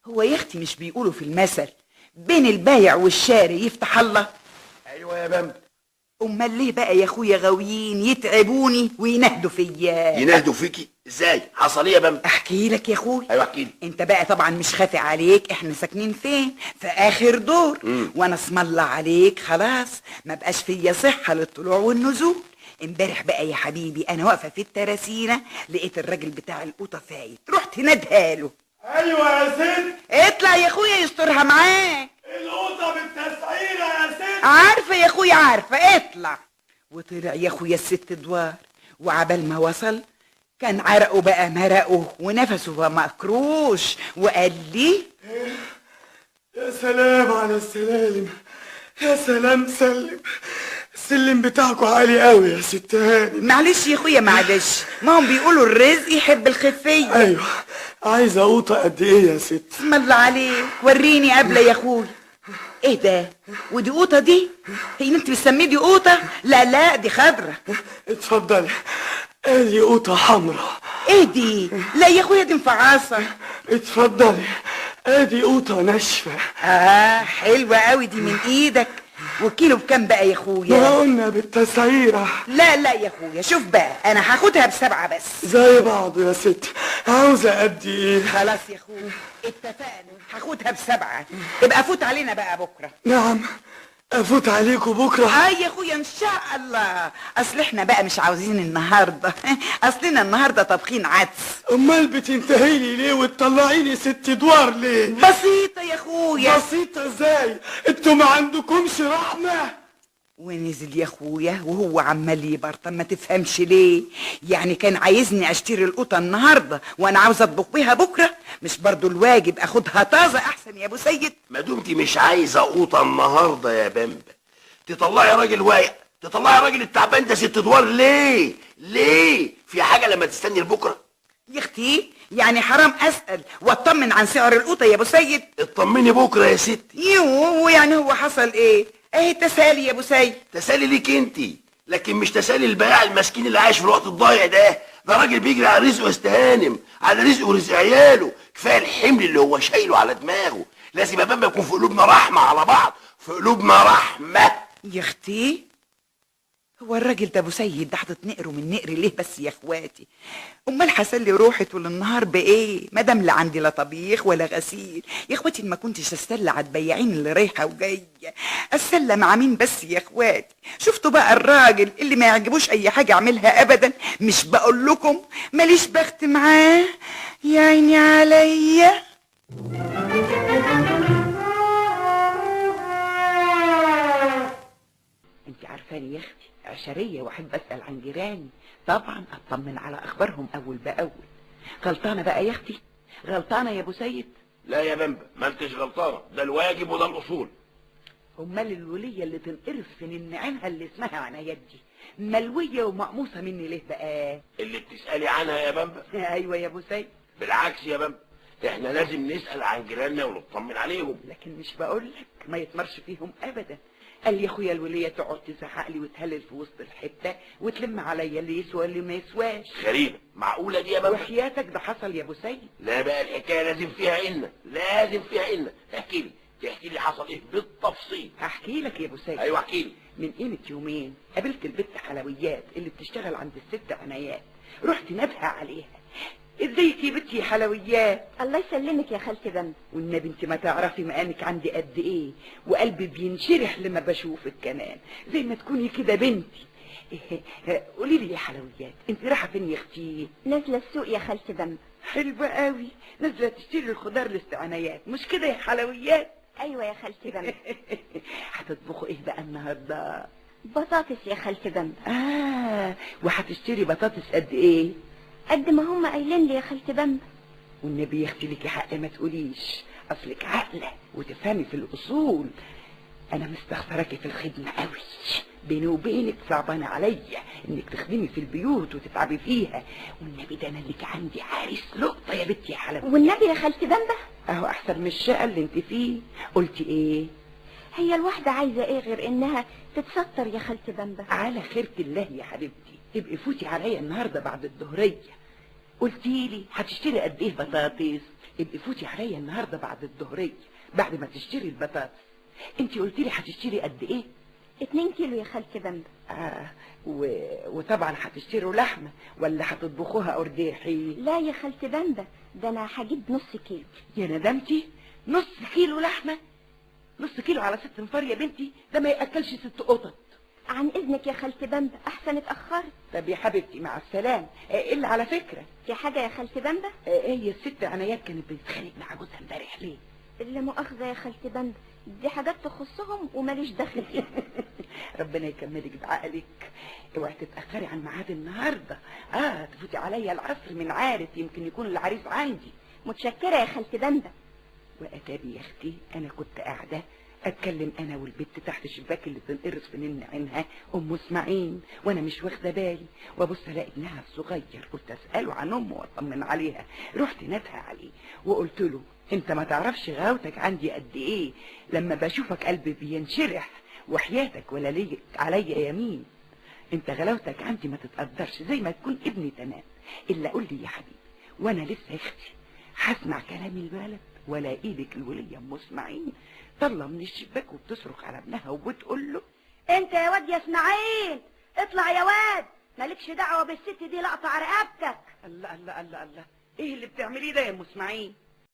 هو يا اختي مش بيقولوا في المثل بين البايع والشاري يفتح الله؟ ايوه يا بامبا. امال ليه بقى يا اخويا غاويين يتعبوني وينهدوا فيا؟ ينهدوا فيكي ازاي؟ حصل ايه يا بامبا؟ احكي لك يا اخويا. ايوه احكي لي. انت بقى طبعا مش خافي عليك، احنا ساكنين فين؟ في اخر دور. وانا اسم الله عليك خلاص ما بقاش فيا صحه للطلوع والنزول. امبارح بقى يا حبيبي انا واقفه في التراسينه لقيت الراجل بتاع القوطه فايت، رحت نادها له. ايوه يا ست. اطلع يا اخويا يسترها معاك. القوطه بالتسعيره يا ست. عارفه يا اخويا عارفه، اطلع. وطلع يا اخويا الست ادوار، وعبال ما وصل كان عرقه بقى مرقه ونفسه بقى مكروش، وقال لي يا سلام على السلالم، يا سلام سلم. السلم بتاعكوا عالي قوي يا ست هاني. معلش يا اخويا معلش، ما هم بيقولوا الرزق يحب الخفيه. ايوه عايزه قوطه قد ايه يا ست؟ اسم الله عليك وريني قبله يا اخويا. ايه ده؟ ودي قوطه دي؟ هي انت بتسميه دي قوطه؟ لا لا دي خضره. اتفضلي، ادي قوطه حمراء. ايه دي؟ لا يا اخويا دي مفعصه. اتفضلي، ادي قوطه ناشفه. حلوه قوي دي من ايدك. والكيلو بكام بقى يا اخويا؟ ما قلنا بالتسعيره. لا لا يا اخويا شوف بقى، انا هاخدها ب7 بس. زي بعض يا ست. عاوزه قد ايه؟ خلاص يا اخويا اتفقنا، هاخدها ب7. ابقى فوت علينا بقى بكره. نعم افوت عليكم بكره؟ يا اخويا ان شاء الله. اصل احنا بقى مش عاوزين النهارده اصلنا النهارده طابخين عدس. امال بتنتهي لي ليه وتطلعيني 6 ادوار ليه؟ بسيطه يا اخويا. بسيطه ازاي؟ انتوا ما عندكمش رحمه؟ ونزل يا اخويا وهو عمال يبرطم، ما تفهمش ليه. يعني كان عايزني اشتري القوطه النهارده وانا عاوزه اطبخ بيها بكره؟ مش برضو الواجب اخدها طازه احسن يا ابو سيد؟ ما دمتي مش عايزه قوطه النهارده يا بامبا، تطلعي راجل واقع، تطلعي راجل التعبان ده 6 ادوار ليه؟ ليه؟ في حاجه لما تستني لبكره؟ يا اختي يعني حرام اسال واطمن عن سعر القوطه يا ابو سيد؟ اطمني بكره يا ستي. يعني هو حصل ايه؟ ايه تسالي يا ابو سيد؟ تسالي ليك انتي، لكن مش تسالي البياع المسكين اللي عايش في الوقت الضايع ده. ده راجل بيجري على رزقه يستهانم، على رزقه ورزق عياله. كفايه الحمل اللي هو شايله على دماغه. لازم يا بابا يكون في قلوبنا رحمه على بعض، في قلوبنا رحمه. يا اختي هو الراجل ده ابو سيد ده حاطط نقره من نقري ليه بس يا اخواتي؟ امال هسلي روحي طول النهار بايه ما دام لا عندي لا طبيخ ولا غسيل؟ يا اخواتي ما كنتش استسلى على البياعين اللي رايحه وجايه، استسلى مع مين بس يا اخواتي؟ شفتوا بقى الراجل اللي ما يعجبوش اي حاجه اعملها ابدا؟ مش بقول لكم ماليش بخت معاه؟ يا عيني عليا. انت عارفاني يا اختي عشريه واحب اسال عن جيراني، طبعا اطمن على اخبارهم اول باول. غلطانه بقى يا اختي؟ غلطانه يا ابو سيد؟ لا يا بامبا ما انتش غلطانه، ده الواجب وده الاصول. امال الوليه اللي تنقرف في نن عينها اللي اسمها عنايات دي ملويه ومقموصه مني ليه بقى؟ اللي بتسالي عنها يا بامبا؟ ايوه يا ابو سيد. بالعكس يا بامبا، احنا لازم نسال عن جيراننا ونطمن عليهم. لكن مش بقولك ما يتمرش فيهم ابدا. قال لي يا اخويا الوليه تقعد تزعق لي وتهلل في وسط الحته وتلم عليا اللي يسوى اللي ما يسواش. غريبه، معقوله دي يا بابا؟ وحياتك ده حصل يا ابو سيد. لا بقى الحكايه لازم فيها لازم فيها احكي لي حصل ايه بالتفصيل. هحكي لك يا ابو سيد. ايوه احكي لي. من قيمه يومين قابلت البت حلويات اللي بتشتغل عند الست عنايات، رحت نبهه عليها. ازيك يا بنتي يا حلويات؟ الله يسلمك يا خالتي بنت. والنبي انت ما تعرفي مقامك عندي قد ايه، وقلبي بينشرح لما بشوفك كمان زي ما تكوني كده بنتي. قولي لي يا حلويات انت رايحه فين يا اختي؟ نازله السوق يا خالتي بنت. حلوه قوي، نازله تشتري الخضار لاستعنايات مش كده يا حلويات؟ ايوه يا خالتي بنت. هتطبخوا ايه بقى النهارده؟ بطاطس يا خالتي بنت. وهتشتري بطاطس قد ايه؟ قد ما هم قايلين لي يا خالتي بنت. والنبي يا اختي ليكي حق ما تقوليش، اصلك عاقله وتفهمي في الاصول. انا مستخسراكي في الخدمه قوي، بيني وبينك صعبانه عليا انك تخدمي في البيوت وتتعبي فيها. والنبي ده انا لك عندي عريس لقطه يا بنتي يا حلوه. والنبي يا خالتي بنت اهو احسن من الشقه اللي انت فيه. قلتي ايه؟ هي الواحده عايزه ايه غير انها تتستر يا خالتي بنت؟ على خيرة الله يا حبيبتي، تبقي فوتي عليا النهارده بعد الظهريه. قلتيلي هتشتري قد ايه بطاطس؟ ابقي فوتي عليا النهارده بعد الظهريه بعد ما تشتري البطاطس. انتي قلتيلي هتشتري قد ايه؟ 2 كيلو يا خالتي بامبا. وطبعا هتشتروا لحمه ولا هتطبخوها قرداحي؟ لا يا خالتي بامبا، ده انا هجيب نص كيلو. يا ندمتي، نص كيلو لحمه؟ نص كيلو على 6 انفار يا بنتي، ده ما ياكلش 6 قطط. عن اذنك يا خالتي بامبا، احسن اتاخرت. طب يا حبيبتي مع السلامه. الا على فكره، في حاجه يا خالتي بامبا؟ هي الست عنايات كانت بتتخانق مع جوزها امبارح ليه؟ لا مؤاخذه يا خالتي بامبا، دي حاجات تخصهم وماليش دخل فيها. ربنا يكملك بعقلك. اوعي تتاخري عن ميعاد النهارده. تفوتي عليا العصر من عارف، يمكن يكون العريس عندي. متشكره يا خالتي بامبا. واتابي يا اختي، انا كنت قاعده اتكلم انا والبت تحت الشباك اللي بتنقرص في نن عينها ام اسماعيل، وانا مش واخده بالي، وابص الاقي ابنها الصغير. قلت اساله عن امه واطمن عليها. رحت نادها عليه وقلت له انت ما تعرفش غاوتك عندي قد ايه، لما بشوفك قلبي بينشرح، وحياتك ولا ليك عليا يمين. انت غلاوتك عندي ما تتقدرش، زي ما تكون ابني تمام. الا قول لي يا حبيبي، وانا لسه اختي هسمع كلام البلد ولا ايدك الوليه ام اسماعيل طلع من الشباك وبتصرخ على ابنها وبتقول له انت يا واد يا اسماعيل اطلع يا واد، مالكش دعوه بالست دي، لقطع رقبتك. الله الله الله الله، ايه اللي بتعمليه ده يا ام اسماعيل؟